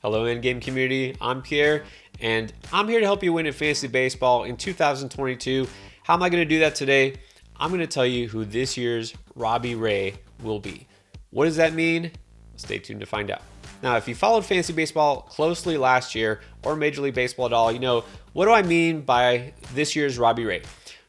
Hello, Endgame community. I'm Pierre, and I'm here to help you win in fantasy baseball in 2022. How am I going to do that today? I'm going to tell you who this year's Robbie Ray will be. What does that mean? Stay tuned to find out. Now, if you followed fantasy baseball closely last year or Major League Baseball at all, you know, what do I mean by this year's Robbie Ray?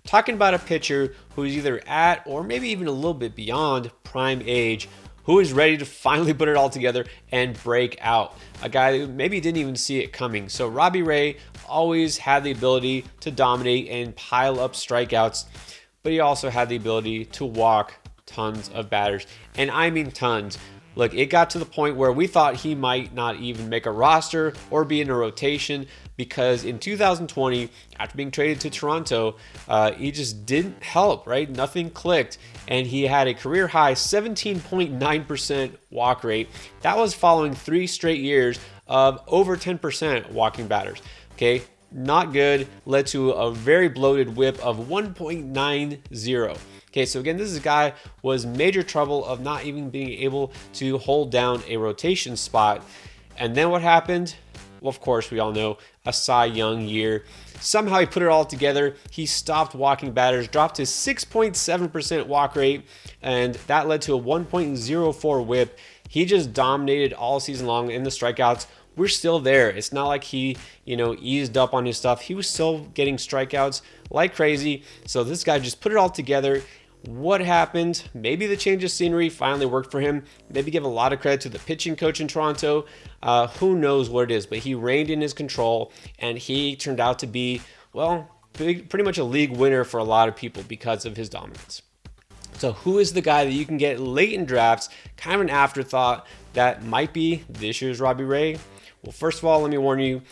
Talking about a pitcher who is either at or maybe even a little bit beyond prime age, who is ready to finally put it all together and break out. A guy who maybe didn't even see it coming. So Robbie Ray always had the ability to dominate and pile up strikeouts, but he also had the ability to walk tons of batters. And I mean tons. Look, it got to the point where we thought he might not even make a roster or be in a rotation because in 2020, after being traded to Toronto, he just didn't help, right? Nothing clicked. And he had a career high 17.9% walk rate. That was following 3 straight years of over 10% walking batters. Okay, not good. Led to a very bloated whip of 1.90. Okay, so again, this is a guy who was major trouble of not even being able to hold down a rotation spot. And then what happened? Well, of course, we all know a Cy Young year. Somehow he put it all together. He stopped walking batters, dropped his 6.7% walk rate, and that led to a 1.04 whip. He just dominated all season long in the strikeouts. We're still there. It's not like he, eased up on his stuff. He was still getting strikeouts like crazy. So this guy just put it all together. What happened? Maybe the change of scenery finally worked for him. Maybe give a lot of credit to the pitching coach in Toronto. Who knows what it is, but he reined in his control and he turned out to be, pretty much a league winner for a lot of people because of his dominance. So who is the guy that you can get late in drafts, kind of an afterthought, that might be this year's Robbie Ray? Well, first of all, let me warn you,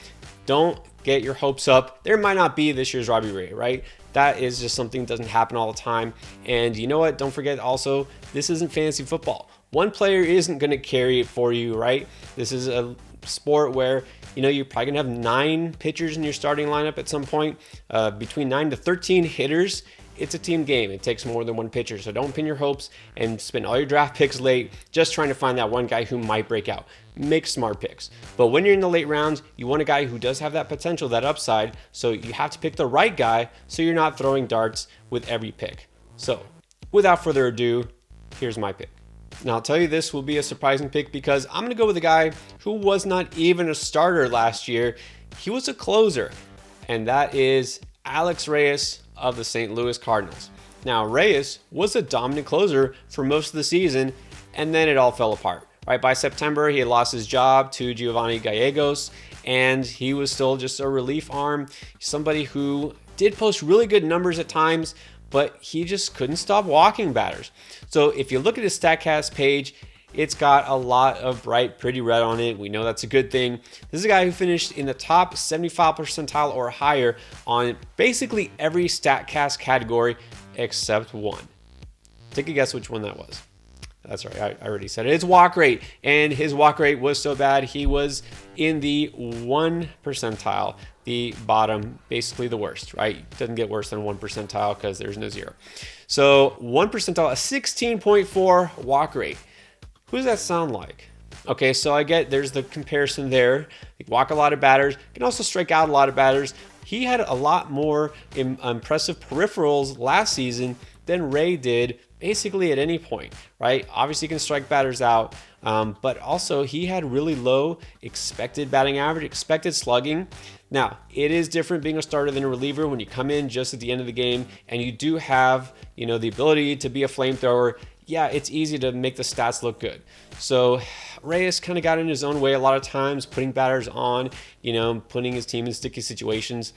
don't get your hopes up. There might not be this year's Robbie Ray, right? That is just something that doesn't happen all the time. And you know what? Don't forget also, this isn't fantasy football. One player isn't going to carry it for you, right? This is a sport where, you're probably going to have 9 pitchers in your starting lineup at some point, between 9 to 13 hitters. It's a team game. It takes more than one pitcher. So don't pin your hopes and spend all your draft picks late just trying to find that one guy who might break out. Make smart picks. But when you're in the late rounds, you want a guy who does have that potential, that upside. So you have to pick the right guy so you're not throwing darts with every pick. So without further ado, here's my pick. Now I'll tell you, this will be a surprising pick because I'm going to go with a guy who was not even a starter last year. He was a closer, and that is Alex Reyes of the St. Louis Cardinals. Now, Reyes was a dominant closer for most of the season, and then it all fell apart. Right, by September, he had lost his job to Giovanni Gallegos, and he was still just a relief arm, somebody who did post really good numbers at times, but he just couldn't stop walking batters. So if you look at his StatCast page, it's got a lot of bright, pretty red on it. We know that's a good thing. This is a guy who finished in the top 75 percentile or higher on basically every StatCast category except one. Take a guess which one that was. That's right, I already said it. It's walk rate, and his walk rate was so bad, he was in the 1 percentile, the bottom, basically the worst, right? It doesn't get worse than 1 percentile because there's no 0. So 1 percentile, a 16.4 walk rate. Who does that sound like? Okay, so I get there's the comparison there. He can walk a lot of batters, can also strike out a lot of batters. He had a lot more impressive peripherals last season than Ray did basically at any point, right? Obviously, he can strike batters out, but also he had really low expected batting average, expected slugging. Now, it is different being a starter than a reliever when you come in just at the end of the game and you do have, the ability to be a flamethrower. Yeah, it's easy to make the stats look good. So Reyes kind of got in his own way a lot of times, putting batters on, putting his team in sticky situations.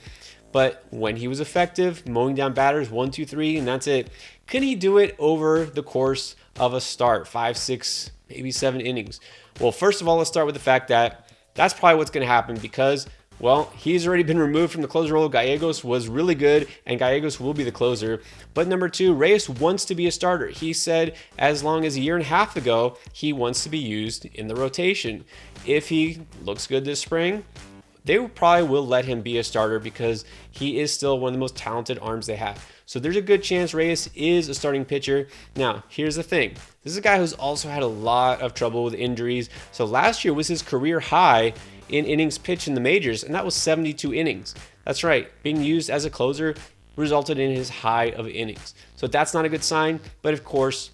But when he was effective, mowing down batters 1, 2, 3, and that's it. Can he do it over the course of a start, 5, 6, maybe 7 innings? Well, first of all, let's start with the fact that that's probably what's going to happen because, he's already been removed from the closer role. Gallegos was really good, and Gallegos will be the closer. But number 2, Reyes wants to be a starter. He said as long as a year and a half ago, he wants to be used in the rotation. If he looks good this spring, they probably will let him be a starter because he is still one of the most talented arms they have. So there's a good chance Reyes is a starting pitcher. Now, here's the thing. This is a guy who's also had a lot of trouble with injuries. So last year was his career high in innings pitched in the majors, and that was 72 innings. That's right, being used as a closer resulted in his high of innings. So that's not a good sign, but of course,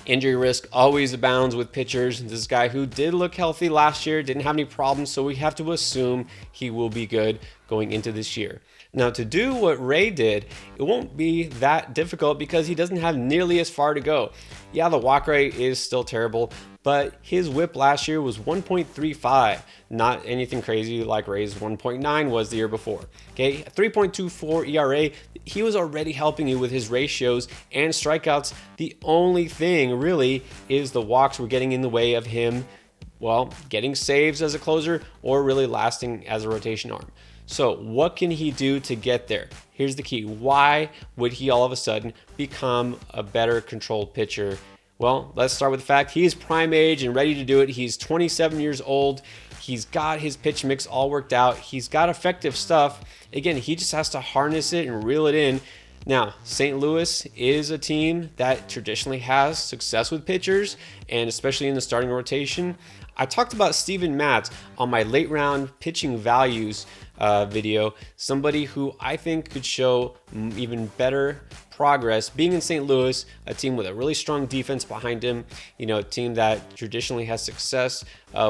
injury risk always abounds with pitchers. This guy who did look healthy last year, didn't have any problems, so we have to assume he will be good going into this year. Now, to do what Ray did, it won't be that difficult because he doesn't have nearly as far to go. Yeah, the walk rate is still terrible, but his whip last year was 1.35, not anything crazy like Ray's 1.9 was the year before. Okay, 3.24 ERA, he was already helping you with his ratios and strikeouts. The only thing really is the walks were getting in the way of him, well, getting saves as a closer or really lasting as a rotation arm. So what can he do to get there? Here's the key. Why would he all of a sudden become a better controlled pitcher? Well, let's start with the fact he is prime age and ready to do it. He's 27 years old. He's got his pitch mix all worked out. He's got effective stuff. Again, he just has to harness it and reel it in. Now, St. Louis is a team that traditionally has success with pitchers, and especially in the starting rotation. I talked about Steven Matz on my late round pitching values video, somebody who I think could show even better progress being in St. Louis, a team with a really strong defense behind him, a team that traditionally has success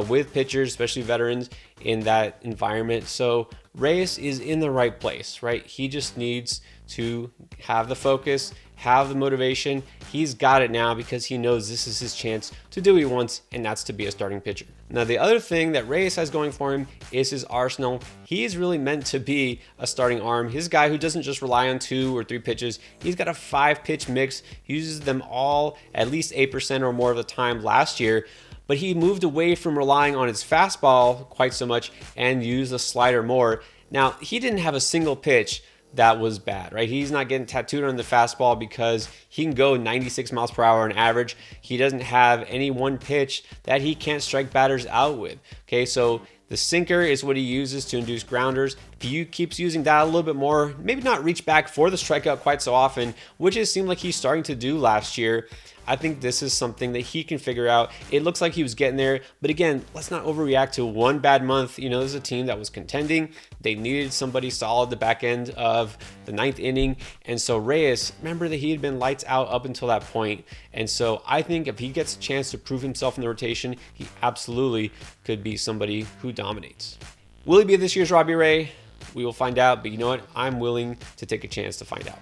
with pitchers, especially veterans, in that environment. So Reyes is in the right place, right? He just needs to have the focus, have the motivation. He's got it now because he knows this is his chance to do what he wants, and that's to be a starting pitcher. Now, the other thing that Reyes has going for him is his arsenal. He is really meant to be a starting arm. He's a guy who doesn't just rely on 2 or 3 pitches. He's got a 5-pitch mix, uses them all at least 8% or more of the time last year. But he moved away from relying on his fastball quite so much and used the slider more. Now, he didn't have a single pitch that was bad, right? He's not getting tattooed on the fastball because he can go 96 miles per hour on average. He doesn't have any one pitch that he can't strike batters out with. Okay, so the sinker is what he uses to induce grounders. If he keeps using that a little bit more, maybe not reach back for the strikeout quite so often, which it seemed like he's starting to do last year, I think this is something that he can figure out. It looks like he was getting there, but again, let's not overreact to one bad month. This is a team that was contending. They needed somebody solid the back end of the 9th inning. And so Reyes, remember that he had been lights out up until that point. And so I think if he gets a chance to prove himself in the rotation, he absolutely could be somebody who dominates. Will he be this year's Robbie Ray? We will find out, but you know what? I'm willing to take a chance to find out.